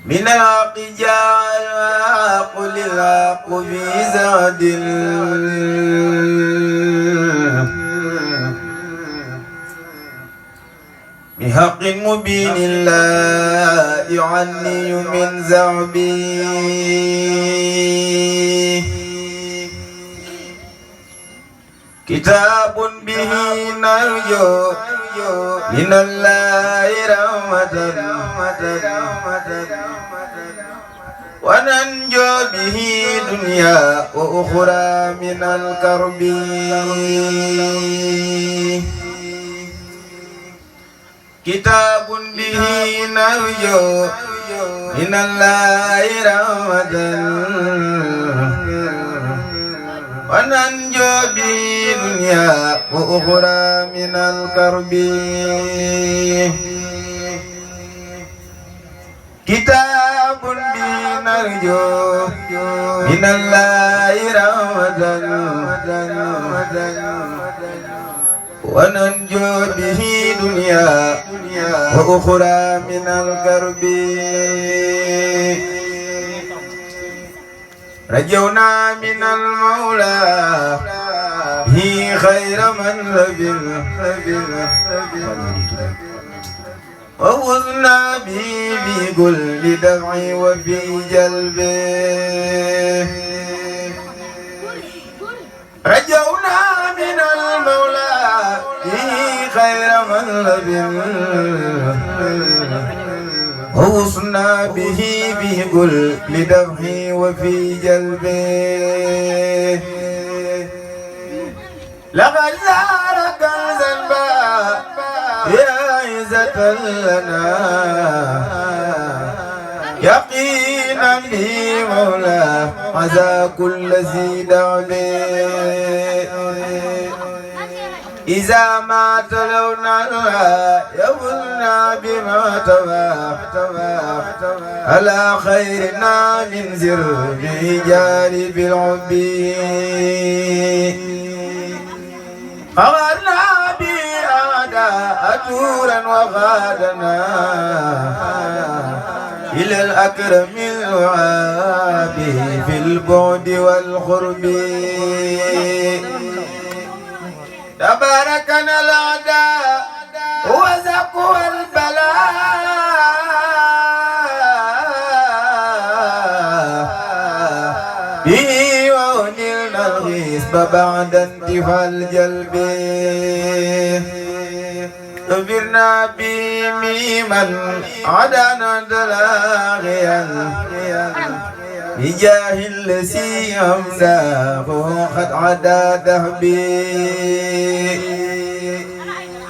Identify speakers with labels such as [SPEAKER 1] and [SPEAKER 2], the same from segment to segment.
[SPEAKER 1] من الحق جاء قل الحق في زاد بحق مبين لا يعني من زعبي كتاب به نرجو من الله رحمة وننجو به دنيا وأخرى من الكرب كتاب به نرجو من الله رحمة وننجو به دنيا وأخرى من الكرب كتاب به نرجو من الله رحمة وننجو به دنيا وأخرى من الكرب رجونا من المولى به خير من لبن وفزنا به بكل دفع وفي جلبه رجونا من المولى به خير من لبن ووصنا به بكل دفع وفي جلبه لقد زارك الذنبا يا عزة لنا يقينا به مولى عزا كل ذي دعب إذا ما تلونا يفزنا بما تباه على خيرنا من زر بجارب العب خبرنا بأعداء أتورا وغادنا إلى الأكرم الوعاب في البعد والقرب تباركنا الأعداء وزقوا البلاء به ونلنا الغيث بعد انتفاء الجلب تبرنا بمن عدنا دلاغيا بجاه الذي أمساه قد عدا ذهبي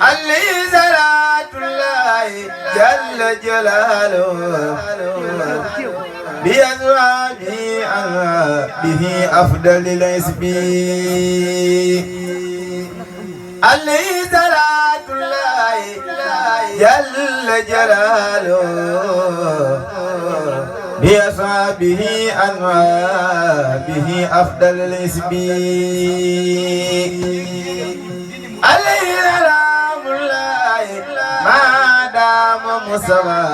[SPEAKER 1] عليه صلاة الله جل جلاله بأزواجه به أفضل الاسم عليه صلاة الله جل جلاله بأصحابه أنواع به أفضل الاسم عليه سلام الله ما دام مسوى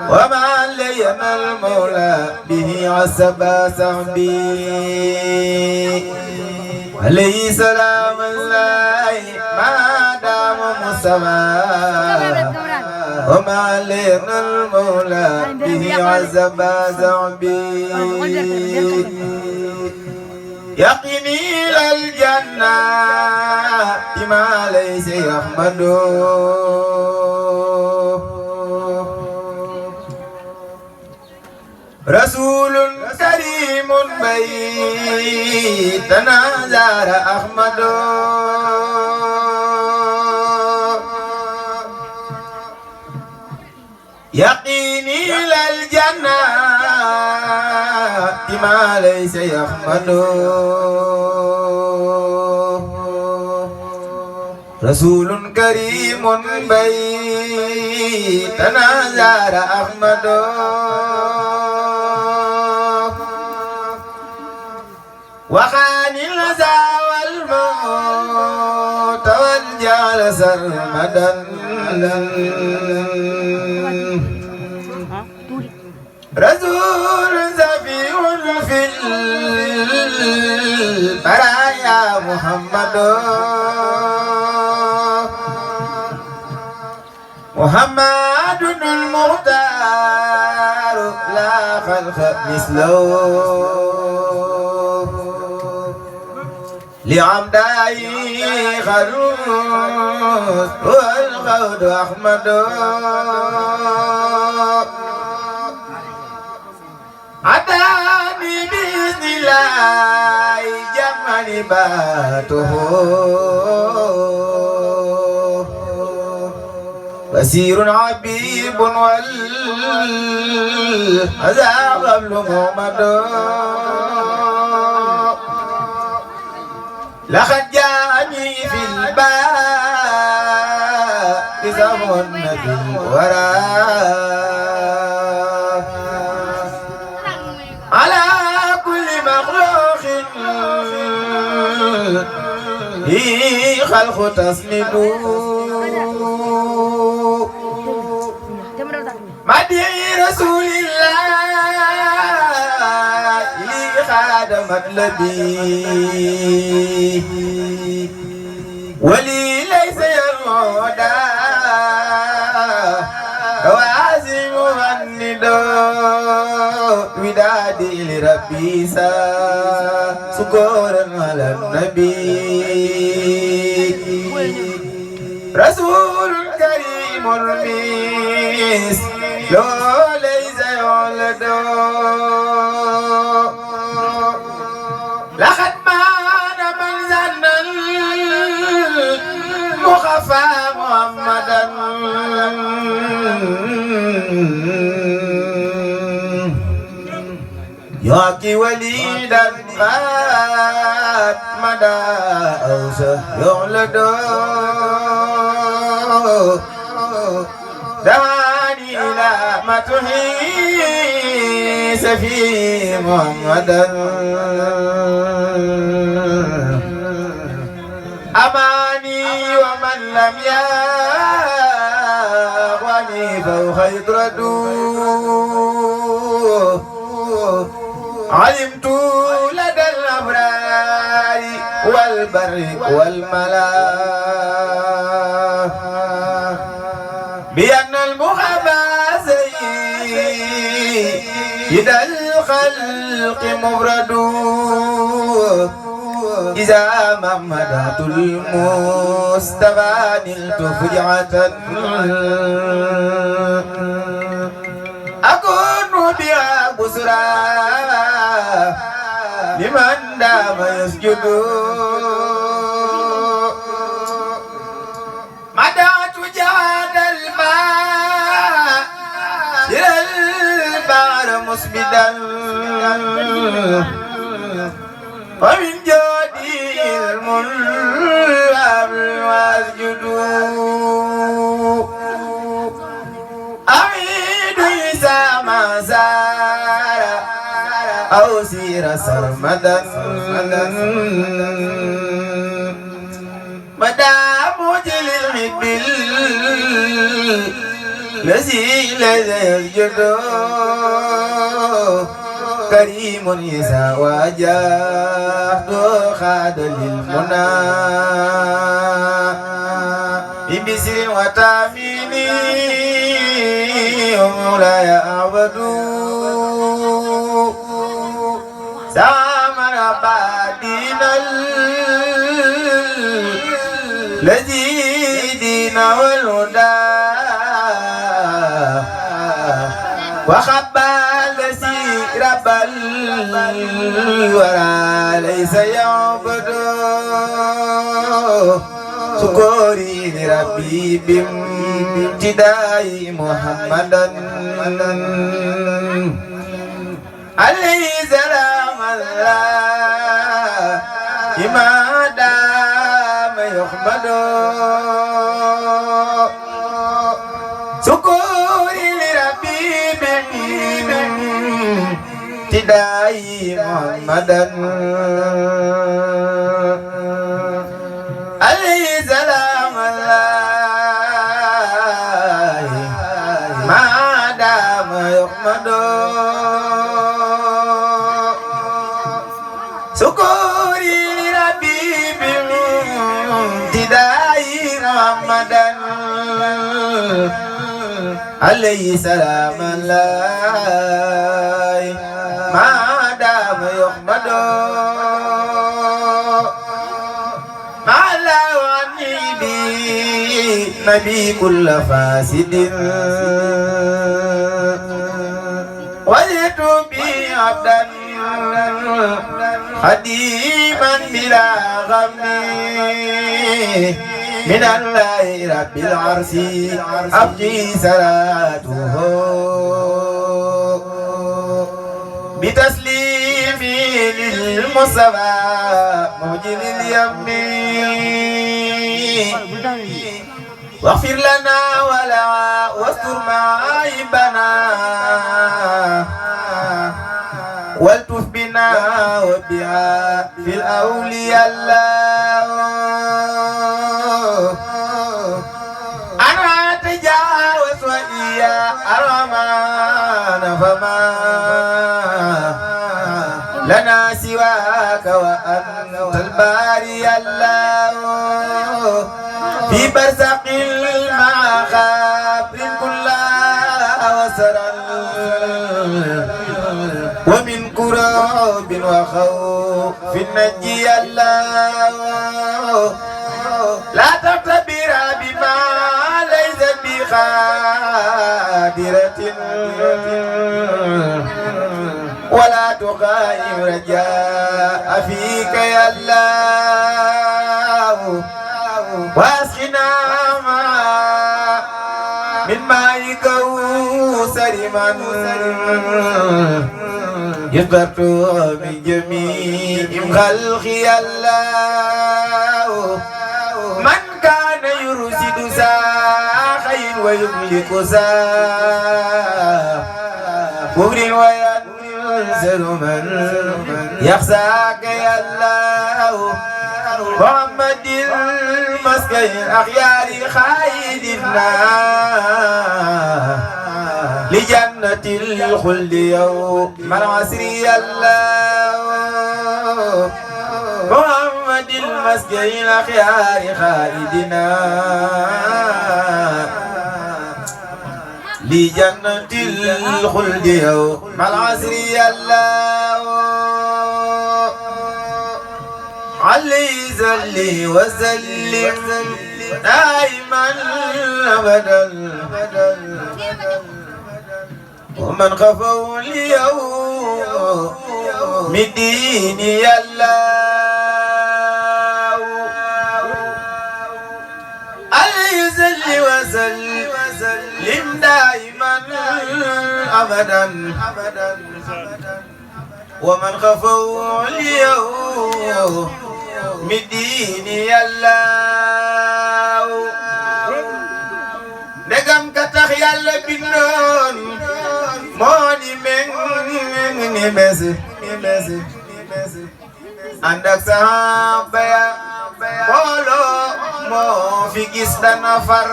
[SPEAKER 1] وما لينا المولى به عصب صحبي عليه سلام الله ما دام مسوى وما لنا المولى به عذب ذنبي يقيني إلى الجنة ما ليس يحمد رسول كريم بيتنا زار أحمد يقيني إلى الجنة ما ليس يحمد رسول كريم بيتنا زار أحمد وخان الأذى والموت والجعل سرمدا رسول سفي في البرايا محمد محمد المختار لا خلق مثله لعمداي خلوص والخود أحمد عداني بإذن الله جمعني باته بصير عبيب والعذاب قبل محمد لقد جاءني في الباب زمن في الورى على كل مخلوق هي خلق تسند مدعي رسول الله لي خادم مطلبي ولي ليس يرضى روازم النداء ودادي لربي سكورا على النبي رسول كريم الميس لو ليس يولد لقد مان من ظن المخفى محمدا يعطي وليدا قد مدى أوسى يولد دعاني إلى مدحي سفي محمدا أماني ومن لم يغني فهو يطرد علمت لدى الأبرار والبر والملا بأن المحبى سيد الخلق مبرد إذا ما مدحت المصطفى نلت فجعة أكون بها بسرى لمن دام يسجد مدحت جاد الماء إلى البحر مسبدا ومن جودي المنعم واسجد أعيد إذا ما زار أو سير سرمدا مدام وجل الحب الذي لا يسجد كريم إذا واجهت خاد للمنى ببسر وتامين ولا يعبد سامر بعدين الذي دين والهدى وخبال رب الورى ليس يعبد شكري لربي بامتداء محمدا عليه سلام الله ما دام يحمد شكري لربي بامتداء محمدا عليه سلام الله ما دام يحمد عليه سلام الله ما دام يحمد مع لواني نبي كل فاسد وجدت بي عبدا خديما بلا غم من الله رب العرش أبجي صلاته بتسليمي للمصطفى موجل اليمين واغفر لنا ولا واستر معايبنا والتف بنا وبها في الأولياء الله أنا تجاوز وإيا أرمان فما لنا سواك وأنت الباري الله في برزق المخابر كلها وسرا ومن كراب وخوف نجي الله لا تعتبر بما ليس بقادرة ولا تغاير رجاء فيك يا الله واسقنا من ماء كوثر من يفطر من جميع خلق الله من كان يرشد ساخين ويملك كفر وينزل من يخشاك يا الله محمد المسكين أخيار خايدنا لجنة الخلد يوم العصر الله محمد المسكين أخيار خالدنا لجنة الخلد يوم العصر الله عليه صلي وسلم دائما أبدا ومن خفوا اليوم من ديني الله عليه صلي وسلم دائما أبدا ومن خفوا اليوم من ديني الله ndegam ka tax Yàlla bindoon moo di ni mes ànd ak saxaaba ya mbooloo moo fi gis dana far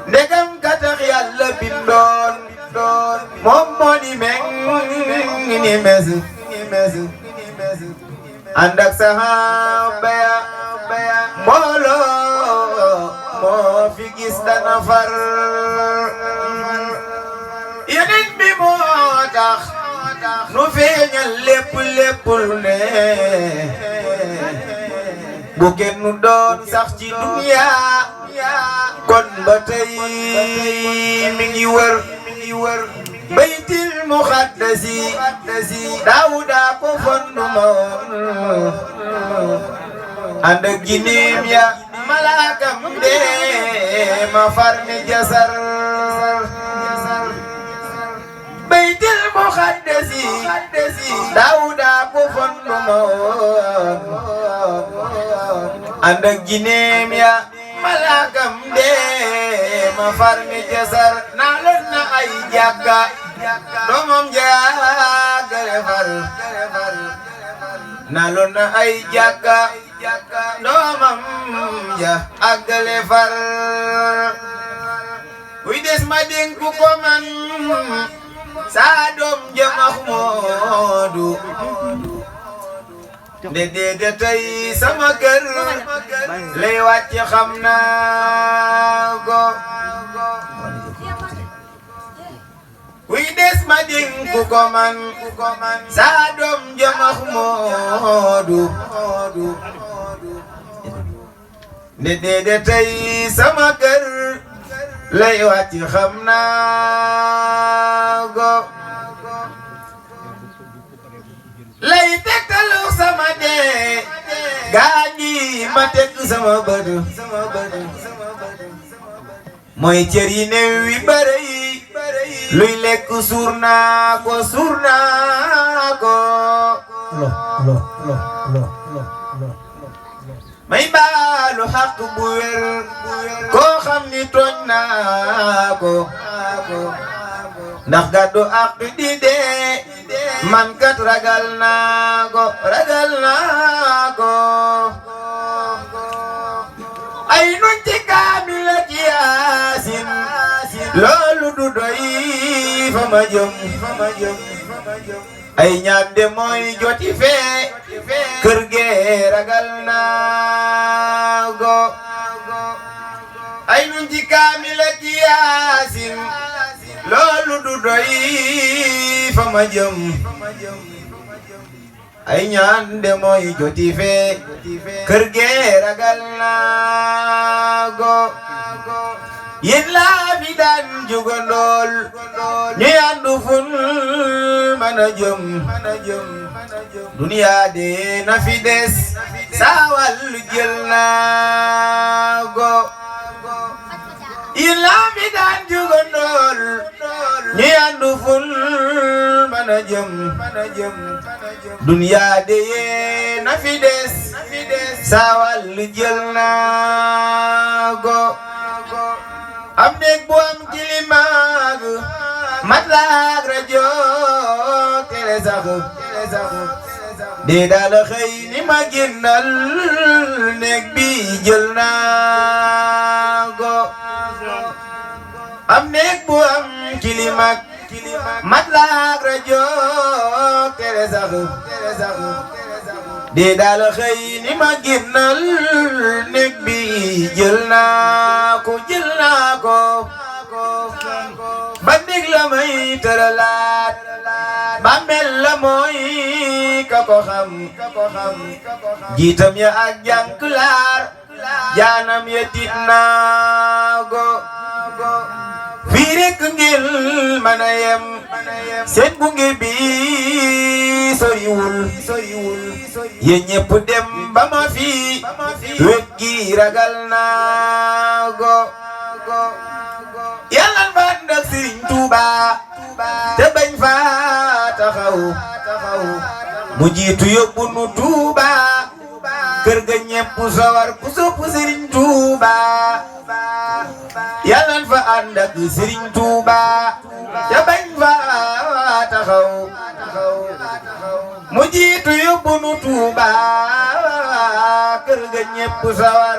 [SPEAKER 1] ndegam ka tax Yàlla bindoon moom moo di ni mes ànd ak saxaaba ya mbooloo moo fi gis dana far yeneen bi moo tax nu feeñal lépp lu ne bu kenn nu doon sax ci dunya kon ba tey mi ngi wër baytil muqaddasi Daawuda ko fonduma woon ànd ak gineem ya malaakam dee ma far ni jasar baytil muqaddasi Daawuda ko fonduma woon ànd ak gineem ya malaakam dee ma far ni jasar naa leen na ay jàkka doomam jaagale far naa leen na ay jàkka doomam ja àggale far wuy des ma dénku ko man saa doom ja Mahmoodu de tey sama kër lay wàcc xam naa ko ma dénku ko man saa doom ja Mahmoodu de tey sama kër lay wàcc xam naa ko lay tegtalu sama dee gaañi ma teg sama bët mooy cër yi néew wi bare yi luy lekk suur naa ko may baalu xaq bu wér koo xam ni tooñ naa ko ndax gàddu àq di dee man kat ragal naa ko ay nun ci kaamil ak Yaasin loolu du doy fa ma jëm ay ñaan de mooy joti fee kër ge ragal naa ko ay nun ci kaamil ak Yaasin loolu du doy fa ma jëm ay ñaan de mooy joti fee kër ge ragal naa ko yéen laa fi daan jugandool ñu yandu fun mën a jëm duniya de na fi des saa wàllu jël naa ko yéen laa fi daan jugandool ñu yandu fun mën a jëm duniya de na fi des saa wàllu jël naa ko am néeg bu am kilimaag matlaag rajo télé sax dee daal xëy ni ma génnal néeg bi jël naa ko am néeg bu am kilimaag matlaag rajo télé sax dee daal xëy ni ma génnal néeg bi jël naa ko ba néeg la may tëralaat ba mel la mooy ka ko xam jiitam ya ak jànklaar jaanam ya tiit naa ko fii rek ngeen mën a yem seen gunge bi soriwul yéen ñëpp dem ba ma fii wet gi ragal naa ko yàlla fa ànd ak Sëriñ Tuuba te bañ fa taxaw mu jiitu yóbbu nu Tuuba kër ga ñëpp sawar ku sopp Sëriñ Tuuba yàlla fa ànd ak Sëriñ Tuuba te bañ fa taxaw mu jiitu yóbbu nu Tuuba kër ga ñëpp sawar